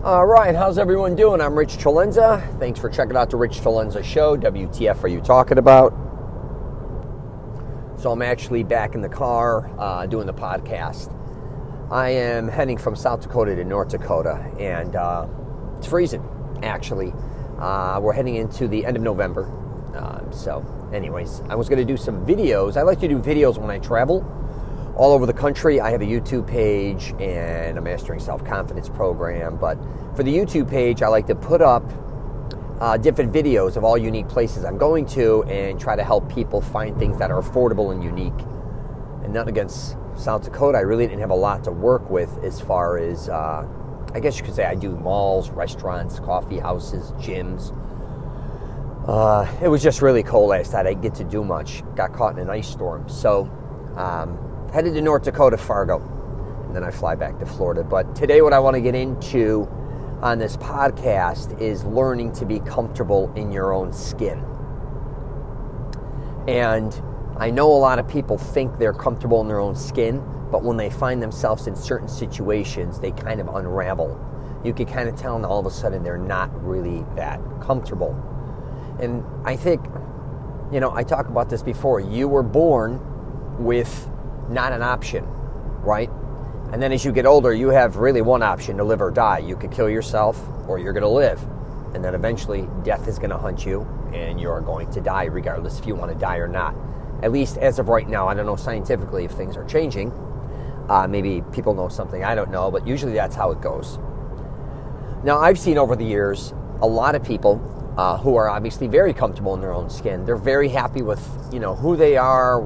All right, how's everyone doing? I'm Rich CELENZA. Thanks for checking out the Rich CELENZA Show. WTF are you talking about? So I'm actually back in the car doing the podcast. I am heading from South Dakota to North Dakota, and it's freezing, actually. We're heading into the end of November. So anyways, I was going to do some videos. I like to do videos when I travel all over the country. I have a YouTube page and a Mastering Self-Confidence program. But for the YouTube page, I like to put up different videos of all unique places I'm going to and try to help people find things that are affordable and unique. And not against South Dakota, I really didn't have a lot to work with as far as, I guess you could say I do malls, restaurants, coffee houses, gyms. It was just really cold last night. I didn't get to do much. Got caught in an ice storm. So headed to North Dakota, Fargo, and then I fly back to Florida. But today what I want to get into on this podcast is learning to be comfortable in your own skin. And I know a lot of people think they're comfortable in their own skin, but when they find themselves in certain situations, they kind of unravel. You can kind of tell, and all of a sudden they're not really that comfortable. And I think, I talked about this before. You were born with not an option, right? And then as you get older, you have really one option: to live or die. You could kill yourself, or you're going to live. And then eventually death is going to hunt you, and you're going to die regardless if you want to die or not. At least as of right now. I don't know scientifically if things are changing. Maybe people know something I don't know, but usually that's how it goes. Now, I've seen over the years a lot of people who are obviously very comfortable in their own skin. They're very happy with, who they are,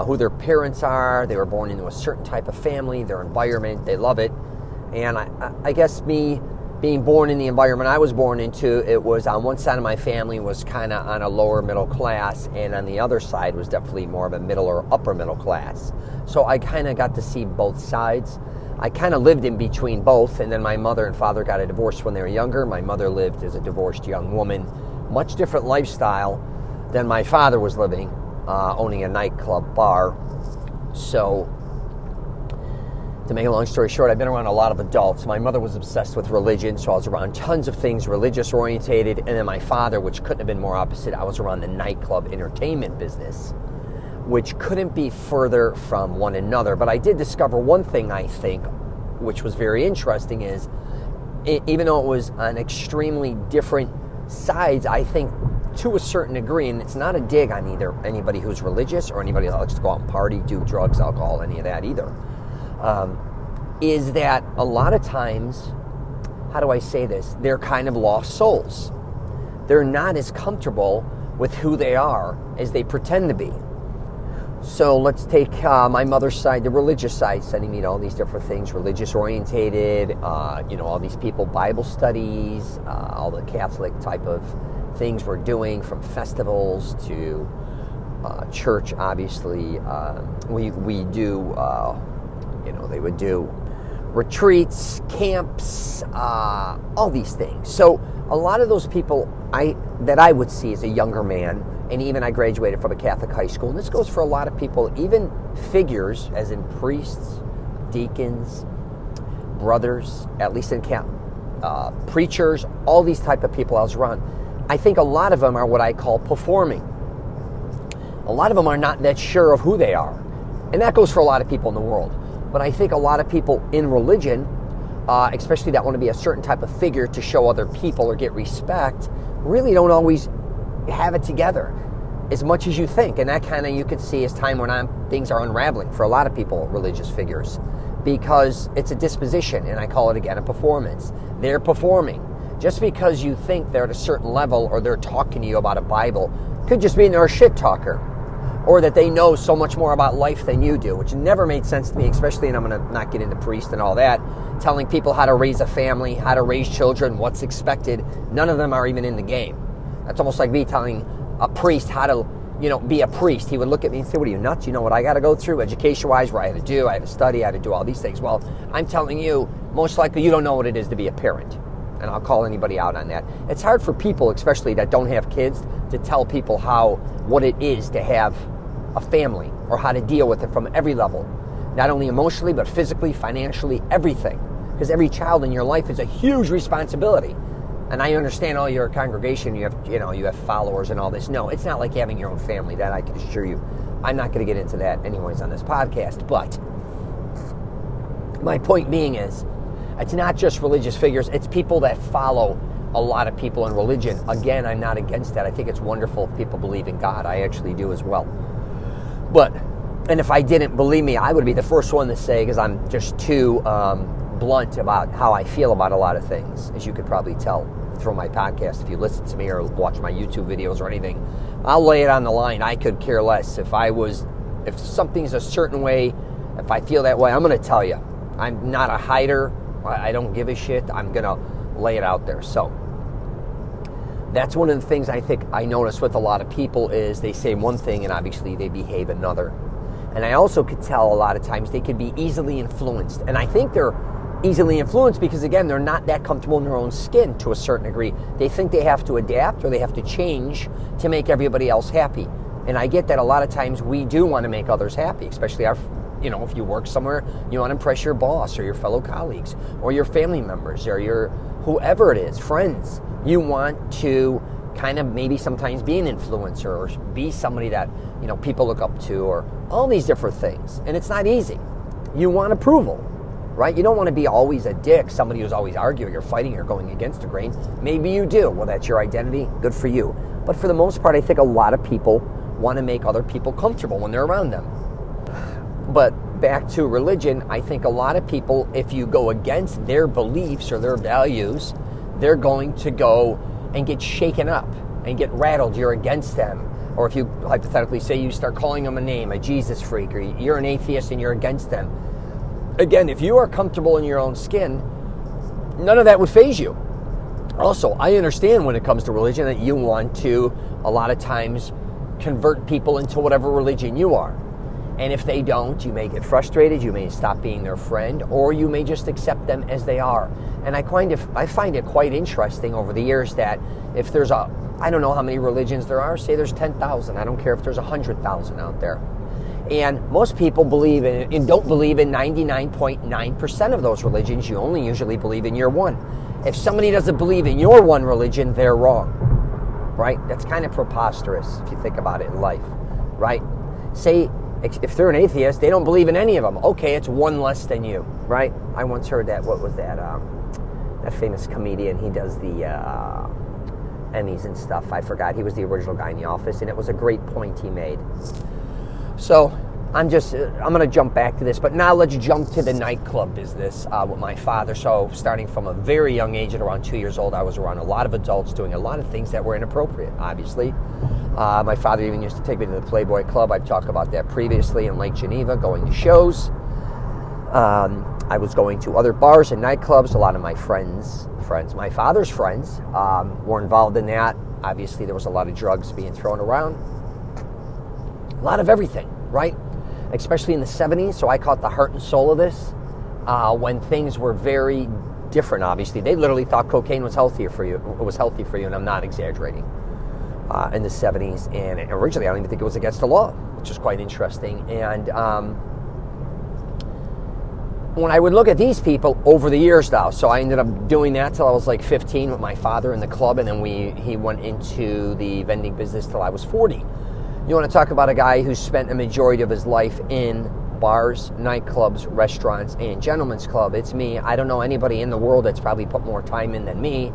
who their parents are. They were born into a certain type of family, their environment. They love it. And I guess me being born in the environment I was born into, it was on one side of my family was kind of on a lower middle class, and on the other side was definitely more of a middle or upper middle class. So I kind of got to see both sides. I kind of lived in between both, and then my mother and father got a divorce when they were younger. My mother lived as a divorced young woman, much different lifestyle than my father was living, owning a nightclub bar. So, to make a long story short, I've been around a lot of adults. My mother was obsessed with religion, so I was around tons of things religious orientated. And then my father, which couldn't have been more opposite, I was around the nightclub entertainment business, which couldn't be further from one another. But I did discover one thing, I think, which was very interesting, is even though it was on extremely different sides, I think to a certain degree, and it's not a dig on either anybody who's religious or anybody that likes to go out and party, do drugs, alcohol, any of that either, is that a lot of times, how do I say this? They're kind of lost souls. They're not as comfortable with who they are as they pretend to be. So let's take my mother's side, the religious side, sending me to all these different things, religious orientated, all these people, Bible studies, all the Catholic type of things we're doing, from festivals to church, obviously. We do, they would do retreats, camps, all these things. So a lot of those people that I would see as a younger man, and even I graduated from a Catholic high school, and this goes for a lot of people, even figures, as in priests, deacons, brothers, at least in camp, preachers, all these type of people I was around. I think a lot of them are what I call performing. A lot of them are not that sure of who they are. And that goes for a lot of people in the world. But I think a lot of people in religion, especially that want to be a certain type of figure to show other people or get respect, really don't always have it together as much as you think. And that kind of you could see as time went on, things are unraveling for a lot of people, religious figures, because it's a disposition, and I call it again a performance. They're performing. Just because you think they're at a certain level or they're talking to you about a Bible, could just mean they're a shit talker, or that they know so much more about life than you do, which never made sense to me, especially, and I'm going to not get into priest and all that, telling people how to raise a family, how to raise children, what's expected. None of them are even in the game. That's almost like me telling a priest how to, be a priest. He would look at me and say, "What are you, nuts? You know what I got to go through education-wise, where I had to do, I had to study, I had to do all these things." Well, I'm telling you, most likely you don't know what it is to be a parent. And I'll call anybody out on that. It's hard for people, especially that don't have kids, to tell people what it is to have a family, or how to deal with it from every level. Not only emotionally, but physically, financially, everything. because every child in your life is a huge responsibility. And I understand all your congregation, you have followers and all this. No, it's not like having your own family, that I can assure you. I'm not going to get into that anyways on this podcast, but my point being is, it's not just religious figures, it's people that follow a lot of people in religion. Again, I'm not against that. I think it's wonderful if people believe in God. I actually do as well. And if I didn't, believe me, I would be the first one to say, because I'm just too blunt about how I feel about a lot of things, as you could probably tell from my podcast. If you listen to me or watch my YouTube videos or anything, I'll lay it on the line. I could care less. If something's a certain way, if I feel that way, I'm going to tell you. I'm not a hider. I don't give a shit. I'm going to lay it out there. So that's one of the things I think I notice with a lot of people is they say one thing and obviously they behave another. And I also could tell a lot of times they could be easily influenced. And I think they're easily influenced because, again, they're not that comfortable in their own skin to a certain degree. They think they have to adapt or they have to change to make everybody else happy. And I get that a lot of times we do want to make others happy, especially if you work somewhere, you want to impress your boss or your fellow colleagues or your family members or your whoever it is, friends. You want to kind of maybe sometimes be an influencer or be somebody that, people look up to, or all these different things. And it's not easy. You want approval. Right? You don't want to be always a dick, somebody who's always arguing or fighting or going against the grain. Maybe you do. Well, that's your identity. Good for you. But for the most part, I think a lot of people want to make other people comfortable when they're around them. But back to religion, I think a lot of people, if you go against their beliefs or their values, they're going to go and get shaken up and get rattled. You're against them. Or if you hypothetically say you start calling them a name, a Jesus freak, or you're an atheist and you're against them. Again, if you are comfortable in your own skin, none of that would faze you. Also, I understand when it comes to religion that you want to, a lot of times, convert people into whatever religion you are. And if they don't, you may get frustrated, you may stop being their friend, or you may just accept them as they are. And I find it quite interesting over the years that if there's I don't know how many religions there are, say there's 10,000, I don't care if there's 100,000 out there. And most people believe in and don't believe in 99.9% of those religions. You only usually believe in your one. If somebody doesn't believe in your one religion, they're wrong. Right? That's kind of preposterous if you think about it in life. Right? Say, if they're an atheist, they don't believe in any of them. Okay, it's one less than you. Right? I once heard that, what was that? That famous comedian, he does the Emmys and stuff. I forgot. He was the original guy in The Office, and it was a great point he made. So I'm going to jump back to this, but now let's jump to the nightclub business with my father. So starting from a very young age, at around 2 years old, I was around a lot of adults doing a lot of things that were inappropriate, obviously. My father even used to take me to the Playboy Club. I've talked about that previously, in Lake Geneva, going to shows. I was going to other bars and nightclubs. A lot of my friends, my father's friends, were involved in that. Obviously, there was a lot of drugs being thrown around. A lot of everything, right? Especially in the 70s, so I caught the heart and soul of this, when things were very different, obviously. They literally thought cocaine was healthy for you, and I'm not exaggerating, in the 70s. And originally, I don't even think it was against the law, which is quite interesting. And when I would look at these people over the years now, so I ended up doing that till I was like 15 with my father in the club, and then he went into the vending business till I was 40. You want to talk about a guy who spent a majority of his life in bars, nightclubs, restaurants, and gentlemen's club. It's me. I don't know anybody in the world that's probably put more time in than me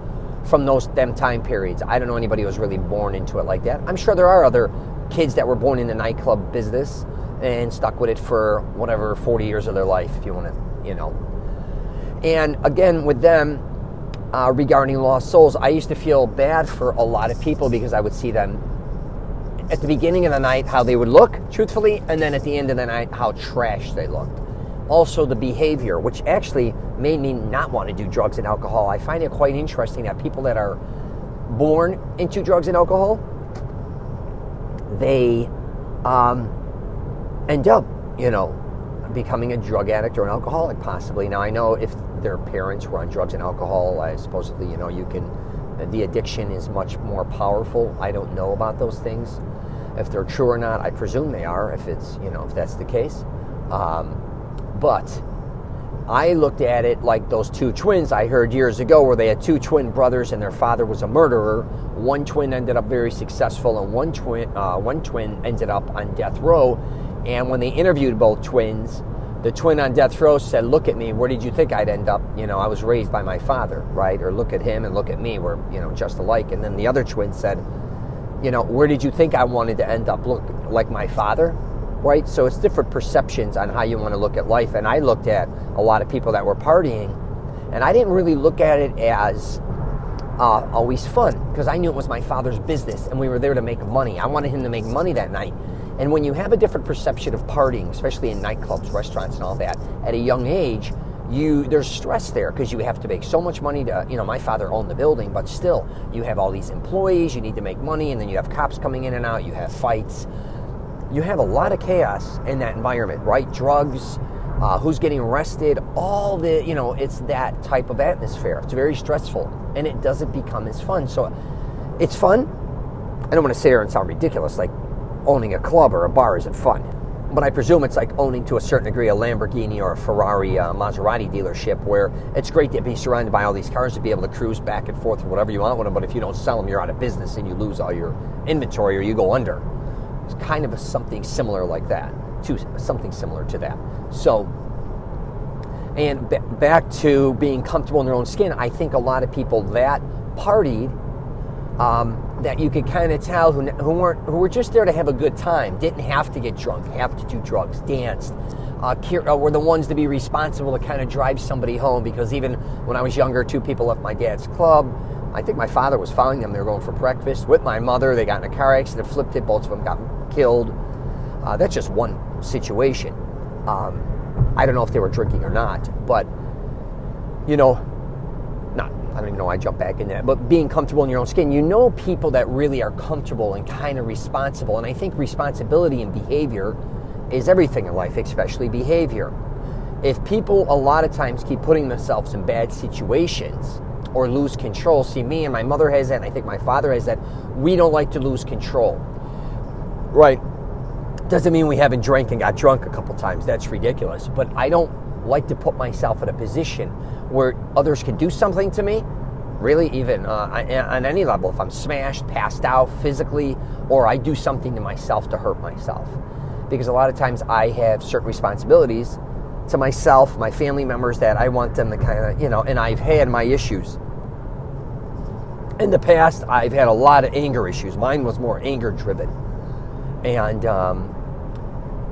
from them time periods. I don't know anybody who was really born into it like that. I'm sure there are other kids that were born in the nightclub business and stuck with it for whatever 40 years of their life, if you want to, And again, with them, regarding lost souls, I used to feel bad for a lot of people because I would see them at the beginning of the night, how they would look, truthfully, and then at the end of the night, how trash they looked. Also, the behavior, which actually made me not want to do drugs and alcohol. I find it quite interesting that people that are born into drugs and alcohol, they end up, becoming a drug addict or an alcoholic, possibly. Now, I know if their parents were on drugs and alcohol, I supposedly, the addiction is much more powerful. I don't know about those things. If they're true or not, I presume they are, if it's, if that's the case. But I looked at it like those two twins I heard years ago where they had two twin brothers and their father was a murderer. One twin ended up very successful and one twin ended up on death row. And when they interviewed both twins, the twin on death row said, look at me, where did you think I'd end up? I was raised by my father, right? Or look at him and look at me, we're, just alike. And then the other twin said, where did you think I wanted to end up? Look like my father? Right? So it's different perceptions on how you want to look at life. And I looked at a lot of people that were partying, and I didn't really look at it as always fun, because I knew it was my father's business, and we were there to make money. I wanted him to make money that night. And when you have a different perception of partying, especially in nightclubs, restaurants, and all that, at a young age, there's stress there because you have to make so much money to, my father owned the building, but still, you have all these employees, you need to make money, and then you have cops coming in and out, you have fights. You have a lot of chaos in that environment, right? Drugs, who's getting arrested, all the, it's that type of atmosphere. It's very stressful, and it doesn't become as fun. So it's fun. I don't want to sit here and sound ridiculous, like owning a club or a bar isn't fun. But I presume it's like owning to a certain degree a Lamborghini or a Ferrari, Maserati dealership, where it's great to be surrounded by all these cars, to be able to cruise back and forth or whatever you want with them, but if you don't sell them, you're out of business and you lose all your inventory or you go under. It's kind of something similar like that, something similar to that. So, and back to being comfortable in their own skin, I think a lot of people that partied, that you could kind of tell who were just there to have a good time, didn't have to get drunk, have to do drugs, danced, were the ones to be responsible to kind of drive somebody home, because even when I was younger, two people left my dad's club. I think my father was following them. They were going for breakfast with my mother. They got in a car accident, flipped it. Both of them got killed. That's just one situation. I don't know if they were drinking or not, but, I don't even know why I jumped back in that. But being comfortable in your own skin, people that really are comfortable and kind of responsible. And I think responsibility and behavior is everything in life, especially behavior. If people a lot of times keep putting themselves in bad situations or lose control. See, me and my mother has that, and I think my father has that. We don't like to lose control. Right? Doesn't mean we haven't drank and got drunk a couple times. That's ridiculous. But I don't like to put myself in a position where others can do something to me, really, even on any level. If I'm smashed, passed out physically, or I do something to myself to hurt myself. Because a lot of times I have certain responsibilities to myself, my family members, that I want them to kind of, and I've had my issues. In the past, I've had a lot of anger issues. Mine was more anger-driven. And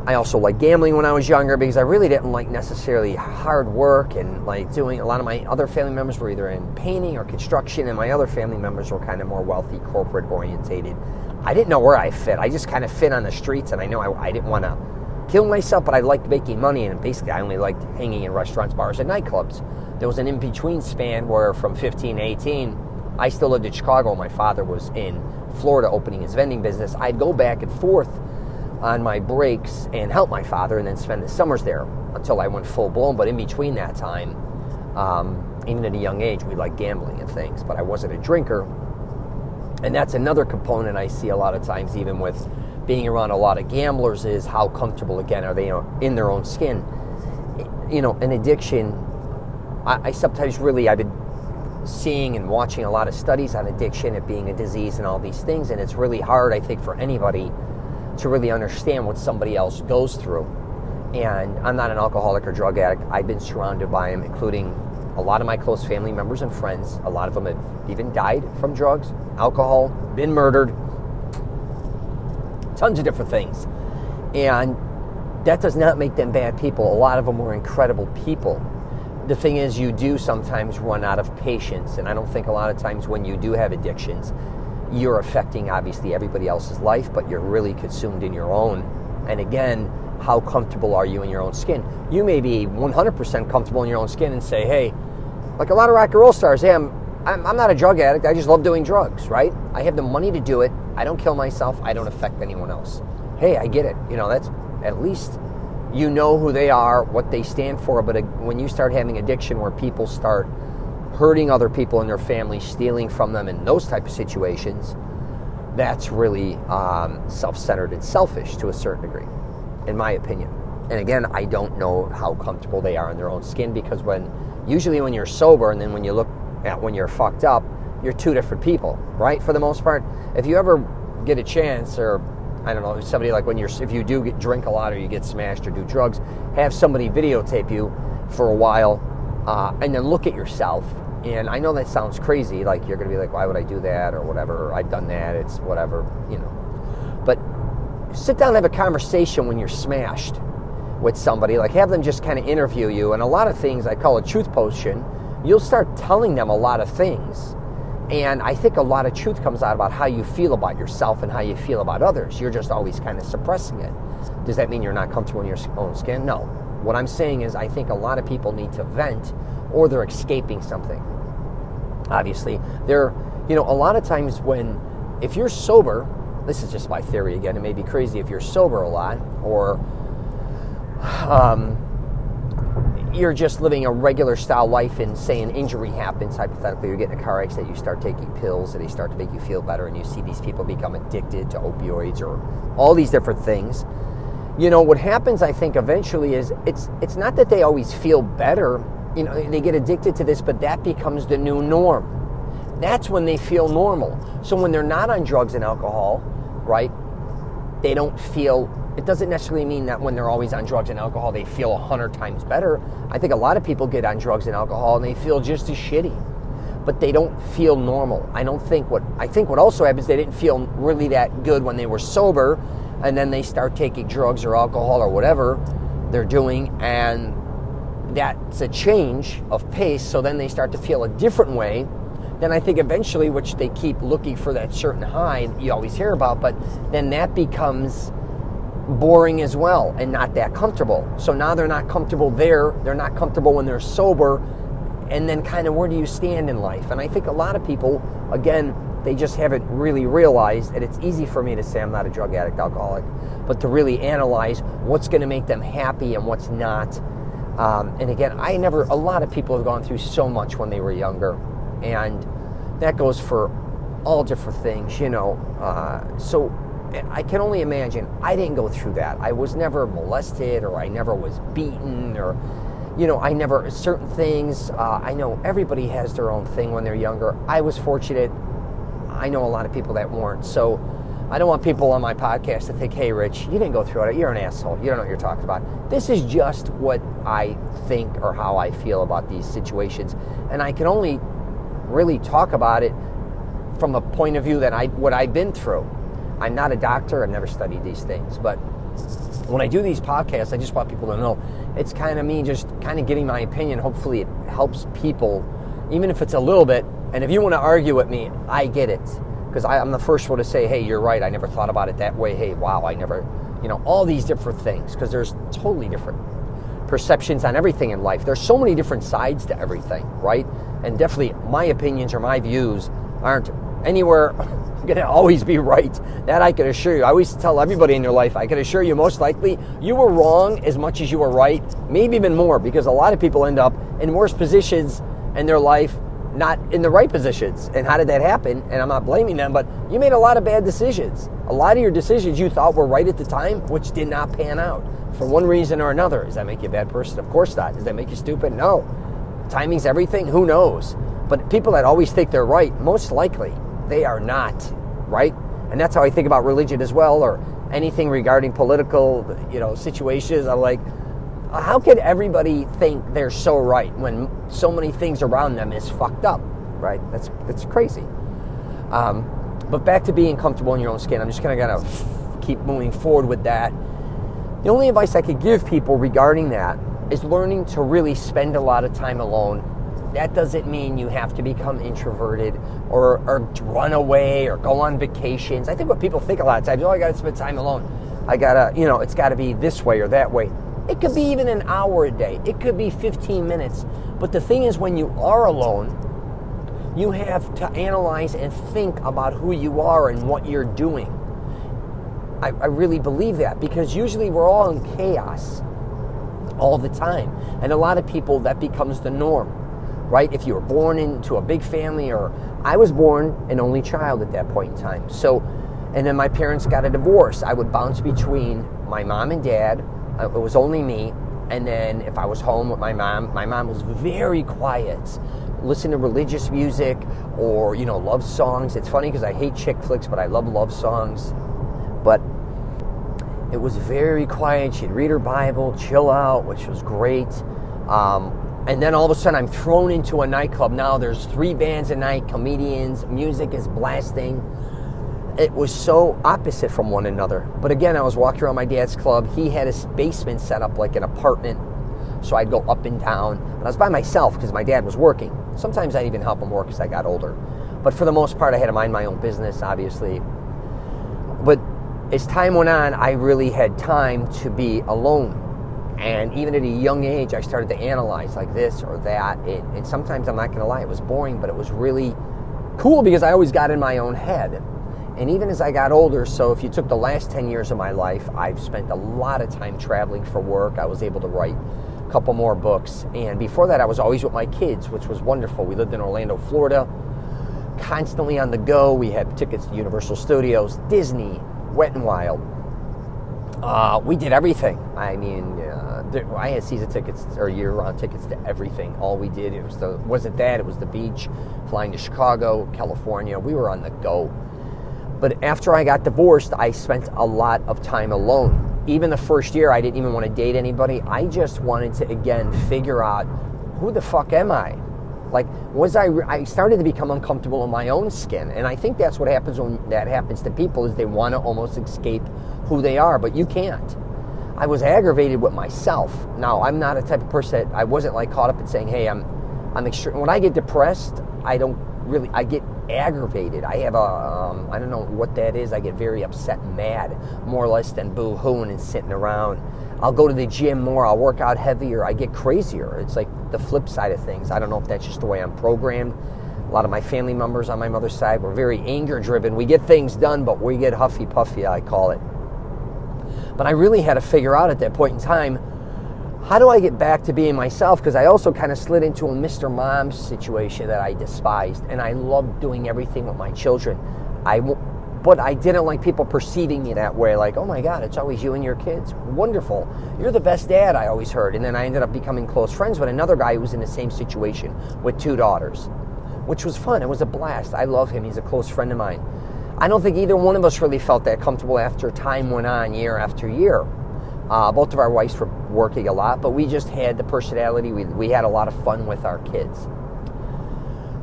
I also liked gambling when I was younger, because I really didn't like necessarily hard work and like doing. A lot of my other family members were either in painting or construction, and my other family members were kind of more wealthy, corporate-orientated. I didn't know where I fit. I just kind of fit on the streets, and I know I didn't want to kill myself, but I liked making money, and basically I only liked hanging in restaurants, bars, and nightclubs. There was an in-between span where from 15 to 18, I still lived in Chicago. My father was in Florida opening his vending business. I'd go back and forth on my breaks and help my father and then spend the summers there until I went full-blown. But in between that time, even at a young age, we liked gambling and things, but I wasn't a drinker. And that's another component I see a lot of times, even with being around a lot of gamblers, is how comfortable, again, are they in their own skin. An addiction, I sometimes really, I've been seeing and watching a lot of studies on addiction, it being a disease and all these things, and it's really hard, I think, for anybody to really understand what somebody else goes through. And I'm not an alcoholic or drug addict. I've been surrounded by them, including a lot of my close family members and friends. A lot of them have even died from drugs, alcohol, been murdered, tons of different things. And that does not make them bad people. A lot of them were incredible people. The thing is, you do sometimes run out of patience, and I don't think a lot of times when you do have addictions, you're affecting, obviously, everybody else's life, but you're really consumed in your own. And again, how comfortable are you in your own skin? You may be 100% comfortable in your own skin and say, hey, like a lot of rock and roll stars, hey, I'm not a drug addict, I just love doing drugs, right? I have the money to do it, I don't kill myself, I don't affect anyone else. Hey, I get it. That's at least you know who they are, what they stand for. But when you start having addiction where people start hurting other people in their family, stealing from them in those type of situations, that's really self-centered and selfish to a certain degree, in my opinion. And again, I don't know how comfortable they are in their own skin, because usually when you're sober and then when you look at when you're fucked up, you're two different people, right? For the most part, if you ever get a chance, or I don't know, somebody like if you do drink a lot or you get smashed or do drugs, have somebody videotape you for a while, and then look at yourself. And I know that sounds crazy, like you're going to be like, why would I do that, or whatever, or I've done that, it's whatever, But sit down and have a conversation when you're smashed with somebody, like have them just kind of interview you. And a lot of things, I call it truth potion, you'll start telling them a lot of things. And I think a lot of truth comes out about how you feel about yourself and how you feel about others. You're just always kind of suppressing it. Does that mean you're not comfortable in your own skin? No. What I'm saying is I think a lot of people need to vent, or they're escaping something. Obviously, a lot of times if you're sober, this is just my theory again, it may be crazy if you're sober a lot, or you're just living a regular style life and say an injury happens, hypothetically, you're getting a car accident, you start taking pills and they start to make you feel better, and you see these people become addicted to opioids or all these different things. What happens, I think, eventually is it's not that they always feel better. They get addicted to this, but that becomes the new norm. That's when they feel normal. So when they're not on drugs and alcohol, right, they don't feel, it doesn't necessarily mean that when they're always on drugs and alcohol, they feel 100 times better. I think a lot of people get on drugs and alcohol and they feel just as shitty, but they don't feel normal. I think what also happens, they didn't feel really that good when they were sober, and then they start taking drugs or alcohol or whatever they're doing, and that's a change of pace, so then they start to feel a different way. Then I think eventually, which they keep looking for that certain high you always hear about, but then that becomes boring as well and not that comfortable. So now they're not comfortable there, they're not comfortable when they're sober, and then kind of where do you stand in life? And I think a lot of people, again, they just haven't really realized, and it's easy for me to say I'm not a drug addict, alcoholic, but to really analyze what's going to make them happy and what's not. And again, a lot of people have gone through so much when they were younger, and that goes for all different things, so I can only imagine. I didn't go through that. I was never molested, or I never was beaten, or, certain things. I know everybody has their own thing when they're younger. I was fortunate. I know a lot of people that weren't. So I don't want people on my podcast to think, hey, Rich, you didn't go through it. You're an asshole. You don't know what you're talking about. This is just what I think or how I feel about these situations. And I can only really talk about it from a point of view that what I've been through. I'm not a doctor. I've never studied these things. But when I do these podcasts, I just want people to know it's kind of me just kind of getting my opinion. Hopefully it helps people, even if it's a little bit. And if you want to argue with me, I get it. Because I'm the first one to say, hey, you're right. I never thought about it that way. Hey, wow, I never, all these different things. Because there's totally different perceptions on everything in life. There's so many different sides to everything, right? And definitely my opinions or my views aren't anywhere going to always be right. That I can assure you. I always tell everybody in your life, I can assure you most likely you were wrong as much as you were right, maybe even more, because a lot of people end up in worse positions in their life, not in the right positions. And how did that happen? And I'm not blaming them, but you made a lot of bad decisions. A lot of your decisions you thought were right at the time, which did not pan out for one reason or another. Does that make you a bad person? Of course not. Does that make you stupid? No. Timing's everything? Who knows? But people that always think they're right, most likely they are not, right? And that's how I think about religion as well, or anything regarding political, situations. I'm like, how can everybody think they're so right when so many things around them is fucked up, right? That's crazy. But back to being comfortable in your own skin. I'm just going to keep moving forward with that. The only advice I could give people regarding that is learning to really spend a lot of time alone. That doesn't mean you have to become introverted or run away or go on vacations. I think what people think a lot of times, I got to spend time alone. I got to, it's got to be this way or that way. It could be even an hour a day. It could be 15 minutes. But the thing is, when you are alone, you have to analyze and think about who you are and what you're doing. I really believe that, because usually we're all in chaos all the time. And a lot of people, that becomes the norm, right? If you were born into a big family, or I was born an only child at that point in time. So, and then my parents got a divorce. I would bounce between my mom and dad, It was only me. And then if I was home with my mom was very quiet. Listen to religious music or, love songs. It's funny because I hate chick flicks, but I love songs. But it was very quiet. She'd read her Bible, chill out, which was great. And then all of a sudden I'm thrown into a nightclub. Now there's 3 bands a night, comedians, music is blasting. It was so opposite from one another. But again, I was walking around my dad's club. He had his basement set up like an apartment. So I'd go up and down. And I was by myself because my dad was working. Sometimes I'd even help him work as I got older. But for the most part, I had to mind my own business, obviously. But as time went on, I really had time to be alone. And even at a young age, I started to analyze like this or that. And sometimes, I'm not going to lie, it was boring, but it was really cool because I always got in my own head. And even as I got older, so if you took the last 10 years of my life, I've spent a lot of time traveling for work. I was able to write a couple more books. And before that, I was always with my kids, which was wonderful. We lived in Orlando, Florida, constantly on the go. We had tickets to Universal Studios, Disney, Wet n Wild. We did everything. I mean, I had season tickets or year-round tickets to everything. All we did, it was the beach, flying to Chicago, California. We were on the go. But after I got divorced, I spent a lot of time alone. Even the first year, I didn't even want to date anybody. I just wanted to, again, figure out, who the fuck am I? Like, I started to become uncomfortable in my own skin. And I think that's what happens when that happens to people, is they want to almost escape who they are, but you can't. I was aggravated with myself. Now, I'm not a type of person that, I wasn't like caught up in saying, hey, I'm extreme. When I get depressed, I get aggravated. I have I don't know what that is. I get very upset and mad, more or less than boo-hooing and sitting around. I'll go to the gym more. I'll work out heavier. I get crazier. It's like the flip side of things. I don't know if that's just the way I'm programmed. A lot of my family members on my mother's side were very anger-driven. We get things done, but we get huffy-puffy, I call it. But I really had to figure out at that point in time, how do I get back to being myself? Because I also kind of slid into a Mr. Mom situation that I despised. And I loved doing everything with my children. But I didn't like people perceiving me that way. Like, oh my God, it's always you and your kids. Wonderful. You're the best dad, I always heard. And then I ended up becoming close friends with another guy who was in the same situation with 2 daughters, which was fun. It was a blast. I love him. He's a close friend of mine. I don't think either one of us really felt that comfortable after time went on, year after year. Both of our wives were working a lot, but we just had the personality. We had a lot of fun with our kids.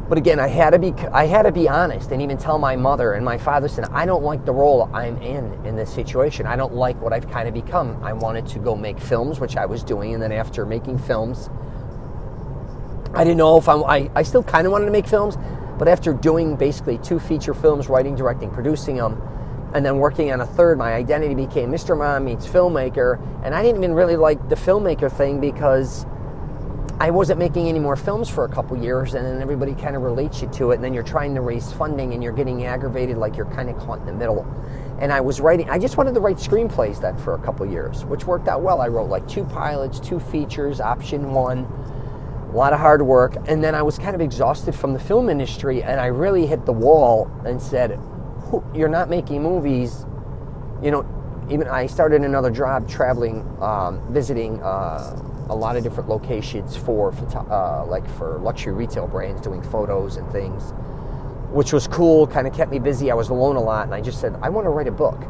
But again, I had to be honest and even tell my mother and my father, said, I don't like the role I'm in this situation. I don't like what I've kind of become. I wanted to go make films, which I was doing, and then after making films, I didn't know if I still kind of wanted to make films, but after doing basically 2 feature films, writing, directing, producing them, and then working on a third, my identity became Mr. Mom meets filmmaker. And I didn't even really like the filmmaker thing because I wasn't making any more films for a couple years, and then everybody kind of relates you to it, and then you're trying to raise funding and you're getting aggravated, like you're kind of caught in the middle. And I just wanted to write screenplays then for a couple years, which worked out well. I wrote like 2 pilots, 2 features, option 1, a lot of hard work. And then I was kind of exhausted from the film industry, and I really hit the wall and said, you're not making movies. Even I started another job traveling, visiting a lot of different locations for luxury retail brands, doing photos and things, which was cool, kind of kept me busy. I was alone a lot, and I just said, I want to write a book,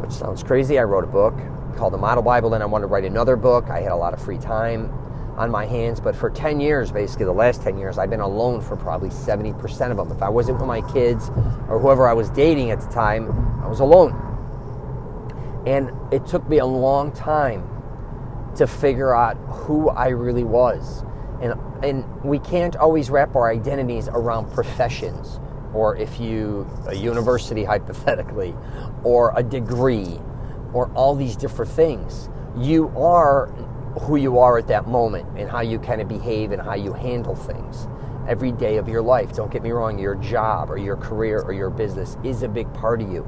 which sounds crazy. I wrote a book called The Model Bible, then I wanted to write another book. I had a lot of free time on my hands, but for 10 years, basically the last 10 years, I've been alone for probably 70% of them. If I wasn't with my kids or whoever I was dating at the time, I was alone. And it took me a long time to figure out who I really was. And we can't always wrap our identities around professions, or a university hypothetically, or a degree, or all these different things. You are who you are at that moment, and how you kind of behave and how you handle things every day of your life. Don't get me wrong, your job or your career or your business is a big part of you.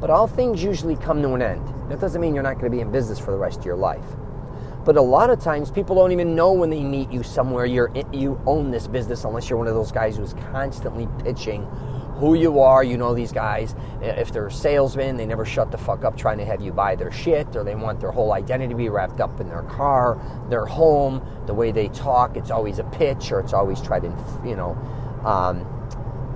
But all things usually come to an end. That doesn't mean you're not going to be in business for the rest of your life. But a lot of times people don't even know when they meet you somewhere you own this business, unless you're one of those guys who's constantly pitching who you are. You know these guys, if they're salesmen, they never shut the fuck up trying to have you buy their shit, or they want their whole identity to be wrapped up in their car, their home, the way they talk. It's always a pitch, or it's always try to,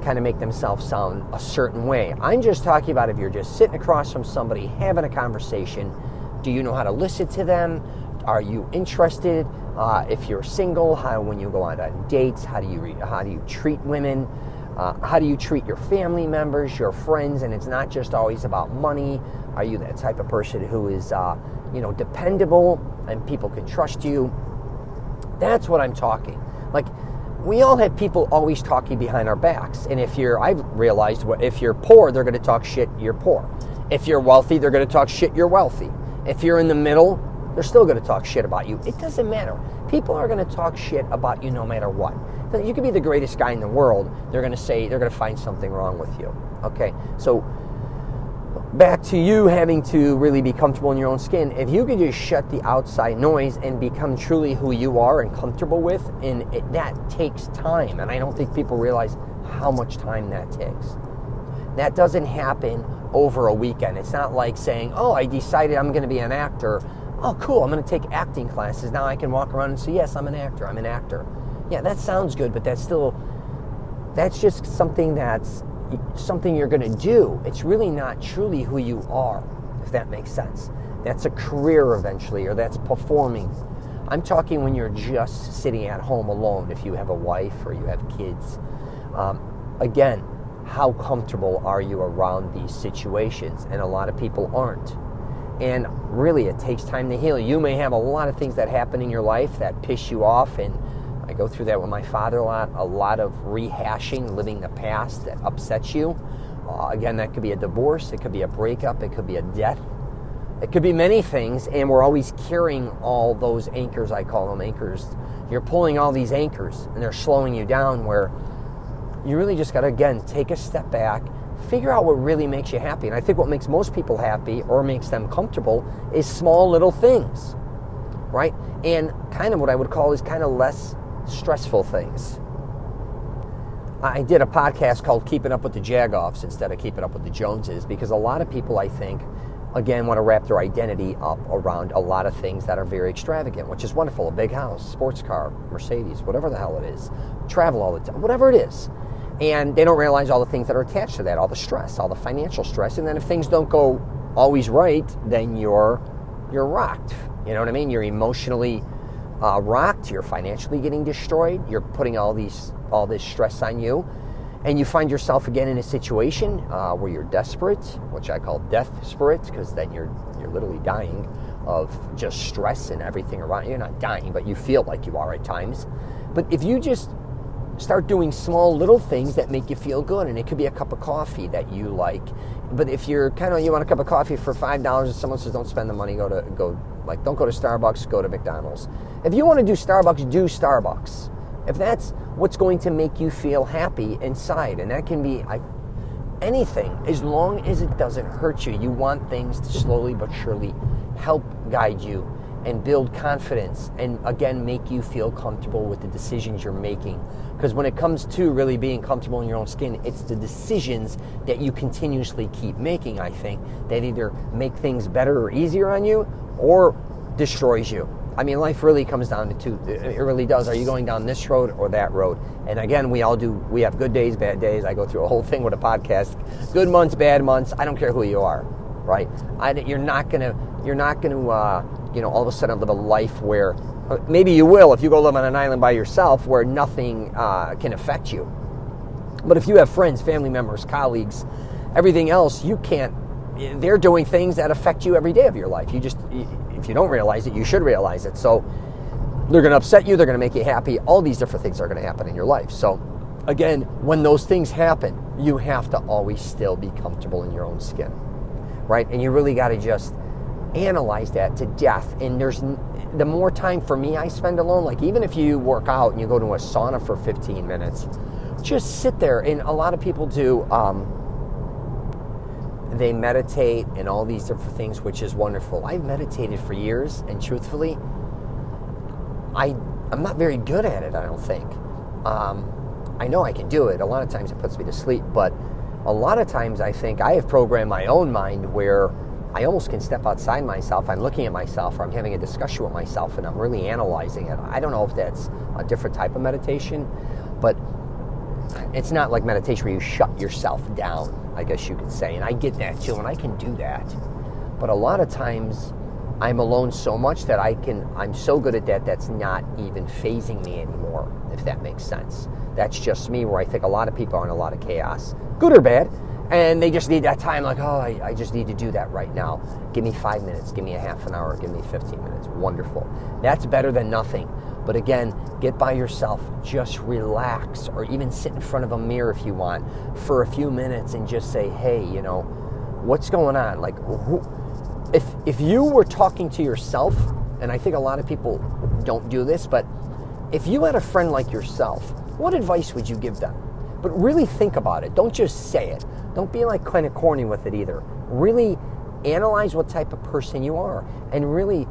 kind of make themselves sound a certain way. I'm just talking about if you're just sitting across from somebody, having a conversation, do you know how to listen to them? Are you interested? If you're single, when you go out on dates, how do you treat women? How do you treat your family members, your friends? And it's not just always about money. Are you that type of person who is, dependable and people can trust you? That's what I'm talking. Like, we all have people always talking behind our backs. And I've realized, if you're poor, they're going to talk shit, you're poor. If you're wealthy, they're going to talk shit, you're wealthy. If you're in the middle, they're still going to talk shit about you. It doesn't matter. People are going to talk shit about you no matter what. You could be the greatest guy in the world. They're going to find something wrong with you. Okay? So, back to you having to really be comfortable in your own skin. If you could just shut the outside noise and become truly who you are and comfortable with, that takes time. And I don't think people realize how much time that takes. That doesn't happen over a weekend. It's not like saying, oh, I decided I'm going to be an actor. Oh, cool, I'm going to take acting classes. Now I can walk around and say, yes, I'm an actor. Yeah, that sounds good, but that's just something you're going to do. It's really not truly who you are, if that makes sense. That's a career eventually, or that's performing. I'm talking when you're just sitting at home alone, if you have a wife or you have kids. Again, how comfortable are you around these situations? And a lot of people aren't. And really, it takes time to heal. You may have a lot of things that happen in your life that piss you off, and I go through that with my father a lot of rehashing, living the past that upsets you. Again, that could be a divorce, it could be a breakup, it could be a death, it could be many things, and we're always carrying all those anchors. I call them anchors. You're pulling all these anchors, and they're slowing you down, where you really just got to, again, take a step back, figure out what really makes you happy. And I think what makes most people happy or makes them comfortable is small little things, right? And kind of what I would call is kind of less stressful things. I did a podcast called Keeping Up with the Jagoffs instead of Keeping Up with the Joneses, because a lot of people, I think, again, want to wrap their identity up around a lot of things that are very extravagant, which is wonderful. A big house, sports car, Mercedes, whatever the hell it is, travel all the time, whatever it is. And they don't realize all the things that are attached to that, all the stress, all the financial stress. And then if things don't go always right, then you're rocked. You know what I mean? You're emotionally rocked. You're financially getting destroyed. You're putting all this stress on you. And you find yourself again in a situation where you're desperate, which I call death-sprite, because then you're literally dying of just stress and everything around you. You're not dying, but you feel like you are at times. But if you just start doing small little things that make you feel good, and it could be a cup of coffee that you like. But if you want a cup of coffee for $5 and someone says don't spend the money, don't go to Starbucks, go to McDonald's. If you want to do Starbucks, do Starbucks. If that's what's going to make you feel happy inside, and that can be anything, as long as it doesn't hurt you. You want things to slowly but surely help guide you and build confidence, and again, make you feel comfortable with the decisions you're making. Because when it comes to really being comfortable in your own skin, it's the decisions that you continuously keep making, I think, that either make things better or easier on you, or destroys you. I mean, life really comes down to two. It really does. Are you going down this road or that road? And again, we have good days, bad days. I go through a whole thing with a podcast. Good months, bad months. I don't care who you are, right? You're not gonna all of a sudden live a life where, maybe you will if you go live on an island by yourself where nothing can affect you. But if you have friends, family members, colleagues, everything else, they're doing things that affect you every day of your life. If you don't realize it, you should realize it. So they're going to upset you, they're going to make you happy. All these different things are going to happen in your life. So again, when those things happen, you have to always still be comfortable in your own skin, right? And you really got to just analyze that to death. And the more time for me I spend alone, like even if you work out and you go to a sauna for 15 minutes, just sit there. And a lot of people do, they meditate and all these different things, which is wonderful. I've meditated for years, and truthfully, I'm not very good at it, I don't think. I know I can do it. A lot of times it puts me to sleep, but a lot of times I think I have programmed my own mind where I almost can step outside myself. I'm looking at myself, or I'm having a discussion with myself, and I'm really analyzing it. I don't know if that's a different type of meditation, but it's not like meditation where you shut yourself down, I guess you could say. And I get that too, and I can do that. But a lot of times I'm alone so much that I'm so good at that, that's not even fazing me anymore, if that makes sense. That's just me, where I think a lot of people are in a lot of chaos, good or bad, and they just need that time, like, oh, I just need to do that right now. Give me 5 minutes, give me a half an hour, give me 15 minutes. Wonderful. That's better than nothing. But again, get by yourself, just relax, or even sit in front of a mirror if you want for a few minutes and just say, hey, what's going on? Like, if you were talking to yourself, and I think a lot of people don't do this, but if you had a friend like yourself, what advice would you give them? But really think about it. Don't just say it. Don't be like kind of corny with it either. Really analyze what type of person you are and really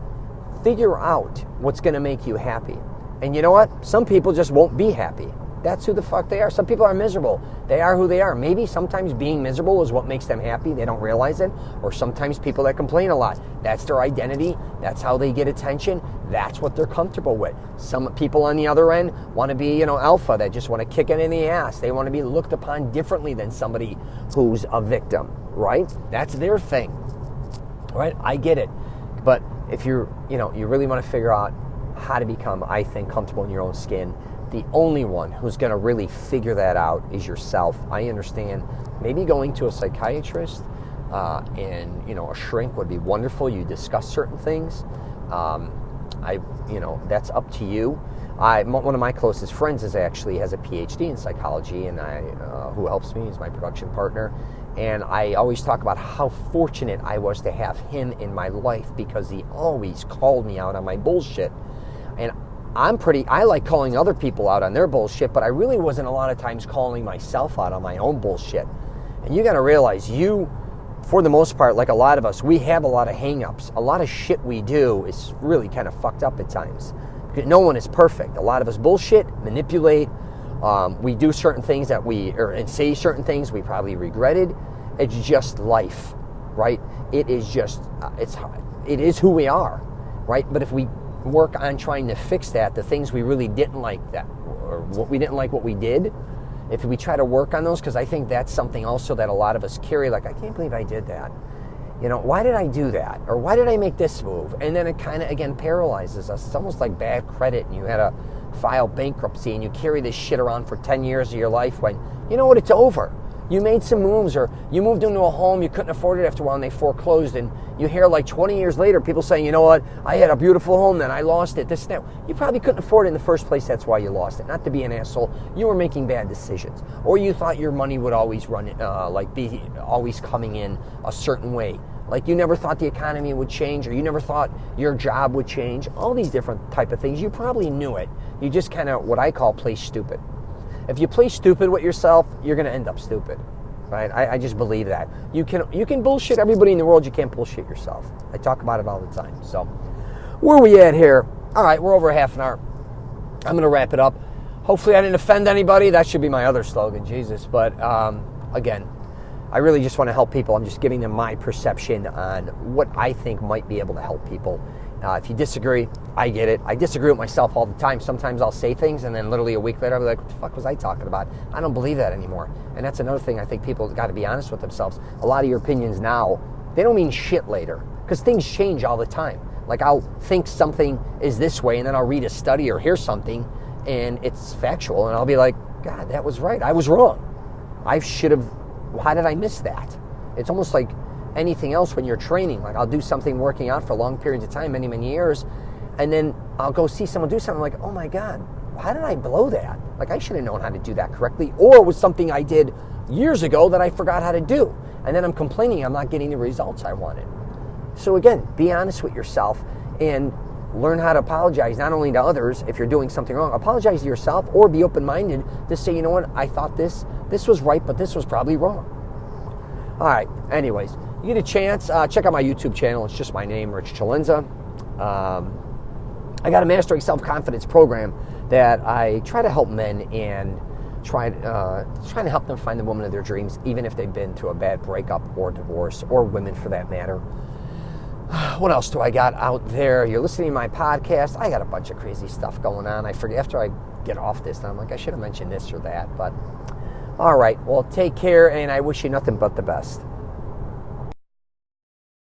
figure out what's going to make you happy. And you know what? Some people just won't be happy. That's who the fuck they are. Some people are miserable. They are who they are. Maybe sometimes being miserable is what makes them happy. They don't realize it. Or sometimes people that complain a lot. That's their identity. That's how they get attention. That's what they're comfortable with. Some people on the other end want to be, alpha, that just want to kick it in the ass. They want to be looked upon differently than somebody who's a victim, right? That's their thing, right? I get it. But if you really want to figure out how to become, I think, comfortable in your own skin, the only one who's going to really figure that out is yourself. I understand maybe going to a psychiatrist and a shrink would be wonderful. You discuss certain things. That's up to you. One of my closest friends has a PhD in psychology, and who helps me, is my production partner. And I always talk about how fortunate I was to have him in my life, because he always called me out on my bullshit. And I like calling other people out on their bullshit, but I really wasn't a lot of times calling myself out on my own bullshit. And you got to realize, for the most part, like a lot of us, we have a lot of hang-ups. A lot of shit we do is really kind of fucked up at times. Because no one is perfect. A lot of us bullshit, manipulate. We do certain things and say certain things we probably regretted. It's just life, right? It is who we are, right? But if we work on trying to fix that, the things we really didn't like what we did, if we try to work on those, because I think that's something also that a lot of us carry, like, I can't believe I did that. Why did I do that? Or why did I make this move? And then it kind of, again, paralyzes us. It's almost like bad credit, and you had to file bankruptcy, and you carry this shit around for 10 years of your life when, you know what, it's over. You made some moves, or you moved into a home, you couldn't afford it after a while, and they foreclosed, and you hear like 20 years later people saying, you know what, I had a beautiful home, then I lost it, this and that. You probably couldn't afford it in the first place, that's why you lost it. Not to be an asshole, you were making bad decisions. Or you thought your money would always be always coming in a certain way. Like you never thought the economy would change, or you never thought your job would change. All these different type of things, you probably knew it. You just kind of, what I call, play stupid. If you play stupid with yourself, you're going to end up stupid, right? I just believe that. You can bullshit everybody in the world, you can't bullshit yourself. I talk about it all the time. So, where are we at here? All right, we're over half an hour. I'm going to wrap it up. Hopefully I didn't offend anybody. That should be my other slogan, Jesus. But, again, I really just want to help people. I'm just giving them my perception on what I think might be able to help people. If you disagree, I get it. I disagree with myself all the time. Sometimes I'll say things, and then literally a week later I'll be like, what the fuck was I talking about? I don't believe that anymore. And that's another thing I think people got to be honest with themselves. A lot of your opinions now, they don't mean shit later, because things change all the time. Like I'll think something is this way, and then I'll read a study or hear something, and it's factual, and I'll be like, God, that was right. I was wrong. How did I miss that? It's almost like anything else when you're training. Like I'll do something working out for long periods of time, many, many years, and then I'll go see someone do something like, oh my God, how did I blow that? Like I should have known how to do that correctly, or it was something I did years ago that I forgot how to do. And then I'm complaining I'm not getting the results I wanted. So again, be honest with yourself and learn how to apologize, not only to others if you're doing something wrong. Apologize to yourself, or be open-minded to say, you know what, I thought this was right, but this was probably wrong. All right, anyways, you get a chance, check out my YouTube channel. It's just my name, Rich CELENZA. I got a Mastering Self-Confidence program that I try to help men and trying to help them find the woman of their dreams, even if they've been to a bad breakup or divorce, or women for that matter. What else do I got out there? You're listening to my podcast. I got a bunch of crazy stuff going on. I forget after I get off this, and I'm like, I should have mentioned this or that. But all right, well, take care, and I wish you nothing but the best.